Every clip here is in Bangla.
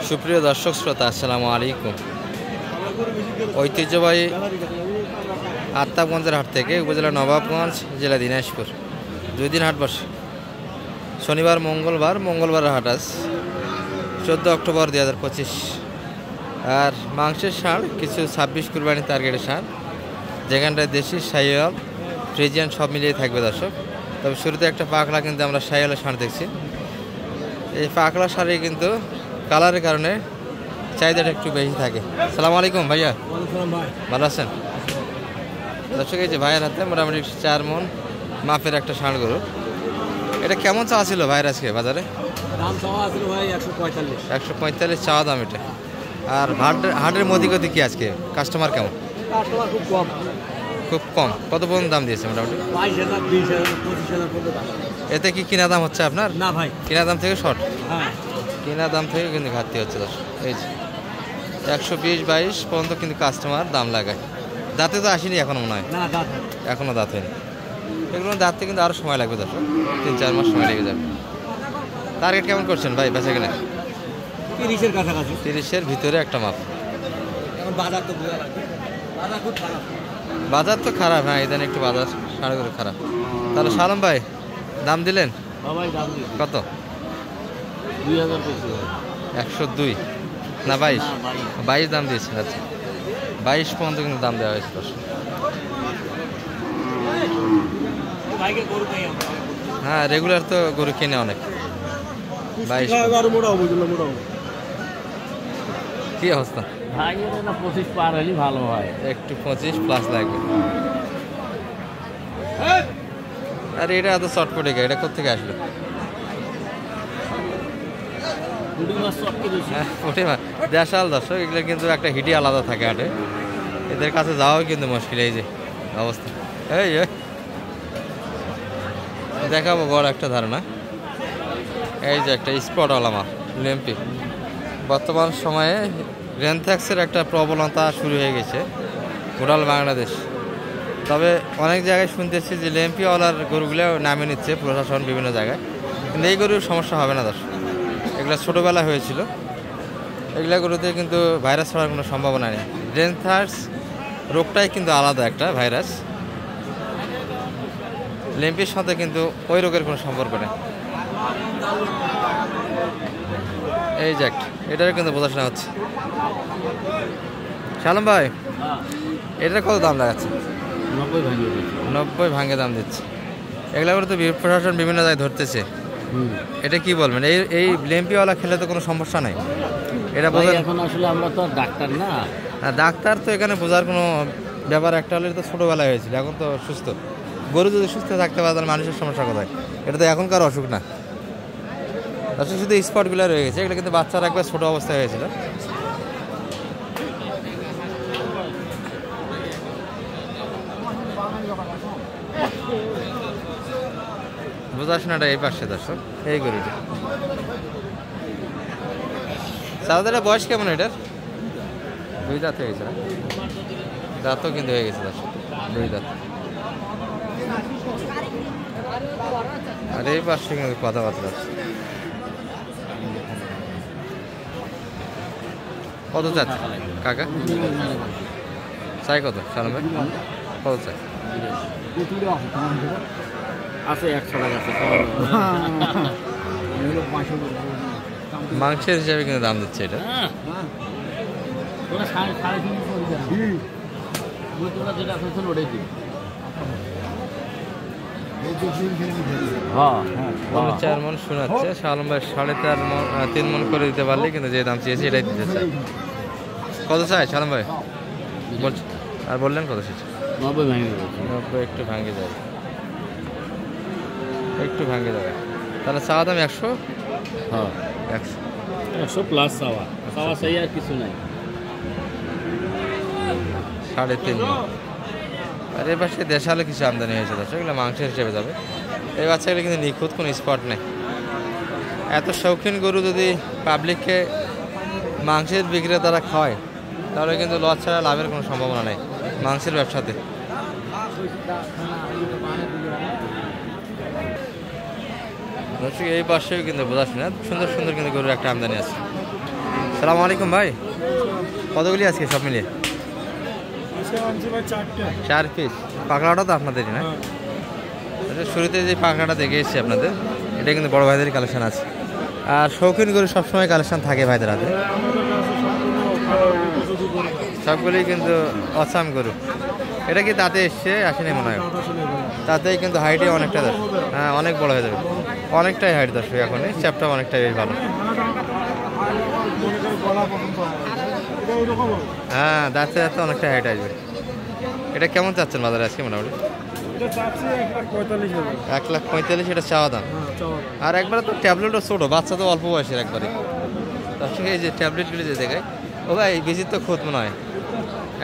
সুপ্রিয় দর্শক শ্রোতা, আসসালামু আলাইকুম। ঐতিহ্যবাহী আত্মাবগঞ্জের হাট থেকে উপজেলা নবাবগঞ্জ, জেলা দিনাজপুর 2 দিন হাট বসে। শনিবার মঙ্গলবার হাট আজ 14 অক্টোবর 2025। আর মাংসের ষাঁড় কিছু 26 কুরবানি টার্গেটের ষাঁড়, যেখানটায় দেশি শাহিওয়াল ফ্রিজিয়ান সব মিলিয়ে থাকবে দর্শক। তবে শুরুতে একটা পাকলা কিন্তু আমরা শাহিওয়ালের ষাঁড় দেখছি। এই পাকলা ষাঁড়ে কিন্তু কালারের কারণে চাহিদাটা একটু বেশি থাকে। সালাম আলাইকুম ভাইয়া, ভালো আছেন? দর্শক, এই যে ভাইয়ের হাতে মোটামুটি 4 মণ মাপের একটা ষাঁড় গরু। এটা কেমন চাওয়া ছিল ভাইয়ের আজকে বাজারে? দাম চাওয়া ছিল ভাই 145। 145 চাওয়া দাম এটা। আর হাটের মধ্যে কি আজকে কাস্টমার কেমন? কাস্টমার খুব কম। খুব কম। কত পর্যন্ত দাম দিয়েছে মোটামুটি? 22,000, 20,000, 25,000 পর্যন্ত। এতে কি কিনা দাম হচ্ছে আপনার? না ভাই, কিনা দাম থেকে শর্ট। হ্যাঁ, কিনা দাম থেকে কিন্তু ঘাটতি হচ্ছে দর্শক। এই যে 120-22 পর্যন্ত কিন্তু কাস্টমার দাম লাগায়। দাঁতে তো আসেনি এখনো মনে হয়। না দাঁত এখনও দাঁত হয়নি। এগুলো দাঁততে কিন্তু আরও সময় লাগবে দর্শক, 3-4 মাস সময় লেগে যাবে। টার্গেট কেমন করছেন ভাই বেচা কেনা? 30-এর কাছাকাছি। 30-এর ভিতরে একটা মাপ। এখন বাজার তো বুঝা লাগবে, বাজার খুব খারাপ। বাজার তো খারাপ, হ্যাঁ ইদানি একটু বাজার ষাঁড় করে খারাপ। তাহলে সালাম ভাই, দাম দিলেন বাবাই দাম দিই কত? 2,000 পেয়েছি। 102 না 22? 22 দাম দিয়েছেন। আচ্ছা, 22 পর্যন্ত কিন্তু দাম দেওয়া হয়েছে দর্শক। ভাইকে গরু পাই আমরা। হ্যাঁ, রেগুলার তো গরু কিনে অনেক। 22 আর মোটাও বুঝলো মোটাও। কি অবস্থা? ভাই এর না 25 পার হলে ভালো হয়। একটু 25+ লাগবে। আরে এটা এত চটপটে গা, এটা কোথেকে আসলো? পুঁটি মাছ সব কিছু হ্যাঁ, পুঁটি মাছ দেশাল দর্শক। এগুলো কিন্তু একটা হিটই আলাদা থাকে হাটে, এদের কাছে যাওয়াও কিন্তু মুশকিল। এই যে অবস্থা, এই দেখাবো বড় একটা ধারণা। এই যে একটা স্পটওয়ালা মাছ লেম্পি। বর্তমান সময়ে রেনথ্যাক্সের একটা প্রবণতা শুরু হয়ে গেছে টোটাল বাংলাদেশ। তবে অনেক জায়গায় শুনতেছি যে লেম্পিওয়ালার গরুগুলো নামে নিচ্ছে প্রশাসন বিভিন্ন জায়গায়, কিন্তু এই গরুর সমস্যা হবে না দর্শক। এগুলো ছোটোবেলা হয়েছিল, এগুলা গরুতে কিন্তু ভাইরাস হওয়ার কোনো সম্ভাবনা নেই। রেনথ্যাক্স রোগটাই কিন্তু আলাদা একটা ভাইরাস, লেম্পির সাথে কিন্তু ওই রোগের কোনো সম্পর্ক নেই। এই যে এটারও কিন্তু বোঝাশোনা হচ্ছে। সালাম ভাই, এটার কত দাম লাগাচ্ছে? 90 ভাঙে দাম দিচ্ছে। এগুলা করে তো প্রশাসন বিভিন্ন জায়গায় ধরতেছে। এটা কি বলবেন? এই লেম্পিওয়ালা খেলে তো কোনো সমস্যা নাই? এটা বোঝা এখন আসলে আমরা তো ডাক্তার না। ডাক্তার তো এখানে বোঝার কোনো ব্যাপার। একটা হলে তো ছোটোবেলায় হয়েছিল, এখন তো সুস্থ। গরু যদি সুস্থ থাকতে পারে তাহলে মানুষের সমস্যা কোথায়? এটা তো এখনকার অসুখ না। আসলে শুধু স্পটগুলো রয়ে গেছে, এগুলো কিন্তু বাচ্চারা একবার ছোটো অবস্থায় হয়েছিল। বোঝাশোনাটা এই পাশে দর্শক। এই গরুটা সাদাটা বয়স কেমন এটার? 2 দাঁত হয়ে গেছে না? দাঁতও কিন্তু হয়ে গেছে দর্শক, 2 দাঁত। আর এই পাশে কিন্তু কথাবার্তা আছে। কত চাই কাকা? চাই কত সালাম ভাই? কত চাই? আছে 100 টাকা আছে। মাংসের হিসাবে কিন্তু দাম দিচ্ছে এটা। হ্যাঁ, 4 মণ শোনাচ্ছে। সালাম ভাই 3.5 মণ করে দিতে পারলে কিন্তু যে দাম চেয়েছে এটাই দিতে চাই। কত চাই সালাম ভাই? বলছি আর বললেন কত শেষ? 90 ভেঙে যাবে। 90 একটু ভাঙে যাবে, একটু ভাঙে যাবে। তাহলে চাওয়া দাম 100? হ্যাঁ, 100 প্লাস চাওয়া চাই, আর কিছু নাই। 3.5 মণ। আর এ পাশে দেশালে কিছু আমদানি হয়েছে দর্শক, এগুলো মাংসের হিসেবে যাবে। এই বাচ্চাগুলো কিন্তু নিখুঁত, কোনো স্পট নেই। এত শৌখিন গরু যদি পাবলিককে মাংসের বিক্রেতারা খাওয়ায় তাহলে কিন্তু লস ছাড়া লাভের কোনো সম্ভাবনা নেই মাংসের ব্যবসাতে। দর্শক, এই পাশেও কিন্তু বোঝাচ্ছি না, সুন্দর সুন্দর কিন্তু গরুর একটা আমদানি আছে। সালাম আলাইকুম ভাই, কতগুলি আজকে সব মিলিয়ে? 4 পিস। পাকড়াটা তো আপনাদেরই না? শুরুতে যে পাকড়াটা দেখে এসেছি আপনাদের, এটা কিন্তু বড় ভাইদেরই কালেকশন আছে। আর শৌখিন গরু সবসময় কালেকশন থাকে ভাইদের হাতে, সবগুলি কিন্তু অসাম গরু। এটা কি তাতে এসছে? আসেনি মনে হয়। তাতেই কিন্তু হাইটে অনেকটা, হ্যাঁ অনেক বড় হয়ে যাবে, অনেকটাই হাইট দর্শক। এখন চ্যাপটা অনেকটাই বেশ ভালো। হ্যাঁ দাঁতে দাঁতে অনেকটা হাইট আসবে। এটা কেমন চাচ্ছেন বাজারে আজকে মোটামুটি? 1,45,000 এটা চাওয়া দাম। আর একবারে তো ট্যাবলেটও ছোটো, বাচ্চা তো অল্প বয়সের একবারে। তার সঙ্গে এই যে ট্যাবলেটগুলি যে দেখায়, ও ভাই বেশি তো খোঁজ মনে হয়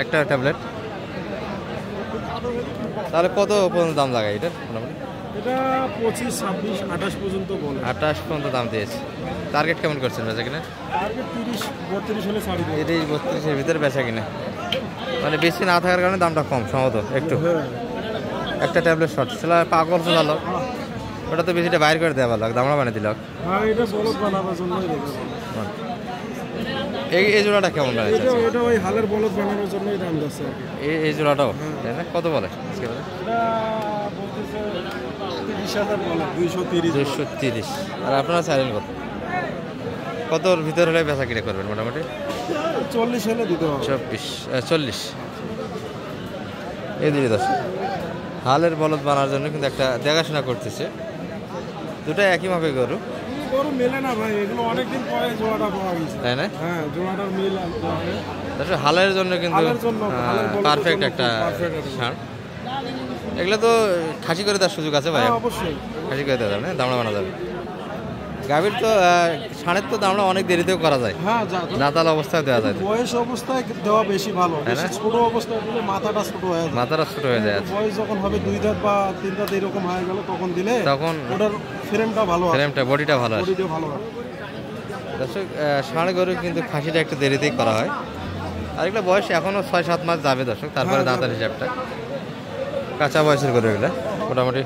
একটা ট্যাবলেট। তাহলে কত পর্যন্ত দাম লাগায় এটা মোটামুটি? এটা 25, 26, 28 পর্যন্ত বলে। 28 পর্যন্ত দাম দিয়েছে। টার্গেট কেমন করছেন বেচা কিনা? টার্গেট 30, 32 হলে ছাড়ি দেব। 30, 32-এর ভিতরে বেচা কিনা, মানে বেশি না থাকার কারণে দামটা কম সম্ভবত একটু। একটা ট্যাবলেট শর্ট ছিল, পাগল তো ভালো, ওটা তো বেশিটা বাইর করে দেওয়া ভালো, দামড়া বানিয়ে দিল। হ্যাঁ এটা বলদ বানাবার জন্যই রেখেছে। এই জোড়াটা কেমন বানাচ্ছে? এটা ওই হালের বলদ বানানোর জন্যই দাম যাচ্ছে। এই জোড়াটাও তাই না? কত বলে? এটা বলতেছে 30,000 বলে, 230। 230। আর আপনারা চাইলেন কত? কতর ভিতর হলে বেচা কিনে করবেন মোটামুটি? 40 হলে দিতে হবে। 40। এই দিকে 10। হালের বলদ বানার জন্য কিন্তু একটা দেখাশোনা করতেছে। দুটাই একই মাপে গরু, গরু মেলে না ভাই, এগুলো অনেকদিন পরে জোড়াটা পাওয়া গেছে। তাই না? হ্যাঁ জোড়াটার মিল আছে। হালের জন্য কিন্তু পারফেক্ট একটা ষাঁড়। এগুলো তো খাসি করে দেওয়ার সুযোগ আছে ভাই? অবশ্যই খাসি করে দেওয়া যাবে না, দামড়া বানা যাবে। গাভীর তো ষাঁড়ের তো দামড়া অনেক দেরিতেও করা যায়, হ্যাঁ দাঁতাল অবস্থায় দেওয়া যায়। বয়স অবস্থায় দেওয়া বেশি ভালো, ছোট অবস্থায় দিলে মাথাটা ছোট হয়ে যায়। মাথাটা ছোট হয়ে যায়। বয়স যখন হবে 2 দাঁত বা 3 দাঁত এরকম হয়ে গেল, তখন দিলে তখন ওটার ফ্রেমটা ভালো হবে, ফ্রেমটা বডিটা ভালো আসে। বডিটা ভালো হবে। দর্শক ষাঁড় গরু কিন্তু খাসিটা একটু দেরিতেই করা হয়। আর এগুলো বয়স এখনও 6-7 মাস যাবে দর্শক, তারপরে দাঁতার হিসাবটা। কাঁচা বয়সের গরু এগুলো মোটামুটি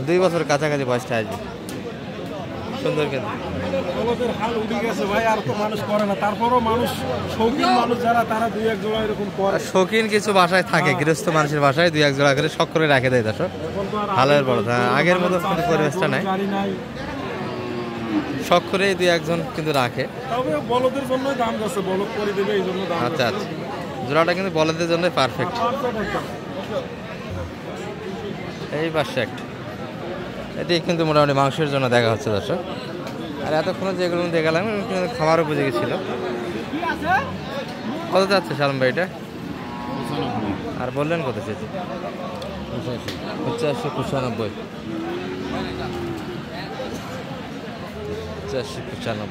2 বছর কাছাকাছি বয়সটা আসবে। সুন্দর কিন্তু বলদের হাল উঠে গেছে ভাই, আর তো মানুষ করে না। তারপরও মানুষ, শৌখিন মানুষ যারা, তারা 2-1 জোড়া এরকম করে। শৌখিন কিছু বাসায় থাকে, গৃহস্থ মানুষের বাসায় 2-1 জোড়া করে শখ করে রাখে দেয় দর্শক হালের বলদ। আগের মতো কিন্তু পরিবেশটা নাই, শখ করে 2-1 জন কিন্তু রাখে। তবে বলদের জন্য দাম যাচ্ছে, বলদ করে দেবে এই জন্য দাম। আচ্ছা আচ্ছা, জোড়াটা কিন্তু বলদের জন্য পারফেক্ট। এই পাশে একটা, এটি কিন্তু মোটামুটি মাংসের জন্য দেখা হচ্ছে দর্শক। আর এতক্ষণ যেগুলো দেখালাম কিন্তু খাবার উপযোগী ছিল। কত যাচ্ছে সালাম ভাই এটা? আর বললেন কত চেয়েছে? 85-95। 85-95।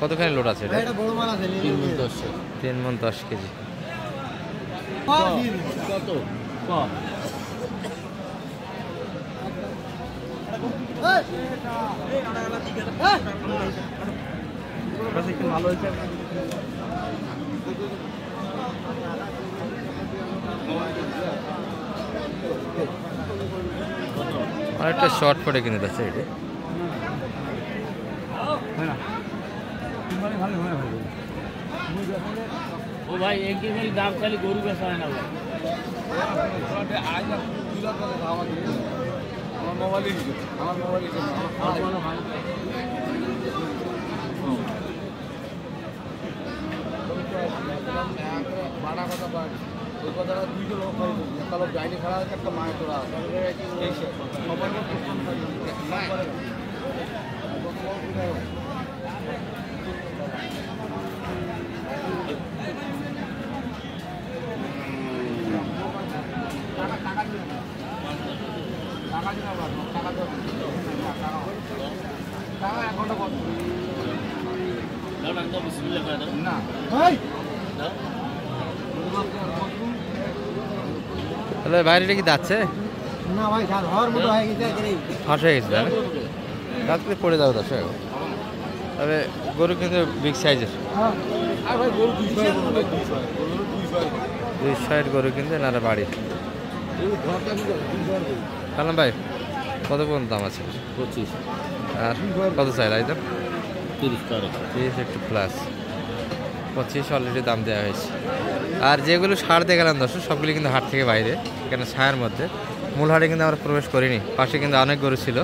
কতখানি লোড আছে এটা? 3 মণ 10 কেজি। ভালো হয়েছে। অনেকটা শর্ট পরে কিনে যাচ্ছে এটি। ও ভাই একদিন দাম খালি গরু বেচা হয় না ভাই। তাহলে বাইরে কি যাচ্ছে না ভাই, ঘর মোটো হয়ে গেছে, ফাঁস হয়ে গেছে তাই রাত করে পড়ে যাবে দর্শক। তবে গরু কিন্তু বিগ সাইজের। 260 গরু কিন্তু এনারা বাড়ি। সালাম ভাই, কত পর্যন্ত দাম আছে? 25। আর কত চাই একদম? 30 করে। 30 একটু প্লাস, 25 অলরেডি দাম দেওয়া হয়েছে। আর যেগুলো সার দিয়ে গেলাম দর্শক সবগুলি কিন্তু হাট থেকে বাইরে, এখানে ছায়ার মধ্যে। মূল হাটে কিন্তু আমরা প্রবেশ করিনি, পাশে কিন্তু অনেক গরু ছিল।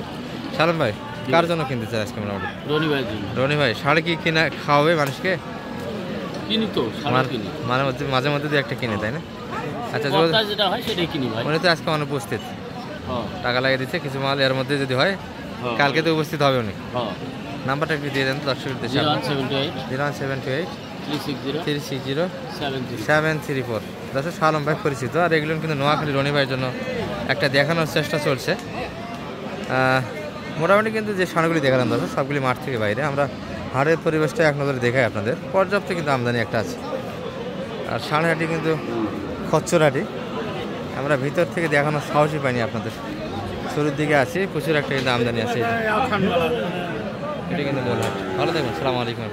সালাম ভাই, কার জন্য কিনতে চাই আজকে মোটামুটি? রনি ভাইয়ের জন্য। রনি ভাই, ষাঁড় কি কিনা খাওয়াবে মানুষকে? কিনি তো, সারা কিনি। মাঝে মধ্যে দু একটা কিনে, তাই না? আচ্ছা, সপ্তাহে যেটা হয় সেটাই কিনি ভাই। উনি তো আজকে অনুপস্থিত, হ্যাঁ টাকা লাগিয়ে দিচ্ছে কিছু মাল, এর মধ্যে যদি হয় হ্যাঁ। কালকে তো উপস্থিত হবে উনি। হ্যাঁ। নাম্বারটা একটু দিয়ে দেন তো দর্শক উদ্দেশ্যে। 0178 0178 360 360 73। 734। দর্শক সালম ভাই পরিচিত। আর এগুলো কিন্তু নোয়াখালী রনি ভাইয়ের জন্য একটা দেখানোর চেষ্টা চলছে। মোটামুটি কিন্তু যে ষাঁড়গুলি দেখালাম দর্শক সবগুলি মাঠ থেকে বাইরে। আমরা হাটের পরিবেশটা এক নজরে দেখাই আপনাদের। পর্যাপ্ত কিন্তু আমদানি একটা আছে। আর ষাঁড় হাটি কিন্তু খচ্চর হাটি, আমরা ভিতর থেকে দেখানোর সাহসই পাইনি আপনাদের। শুরুর দিকে আছি, প্রচুর একটা কিন্তু আমদানি আছে। এটা কিন্তু মূল হাট। ভালো থাকবেন, সালাম আলাইকুম।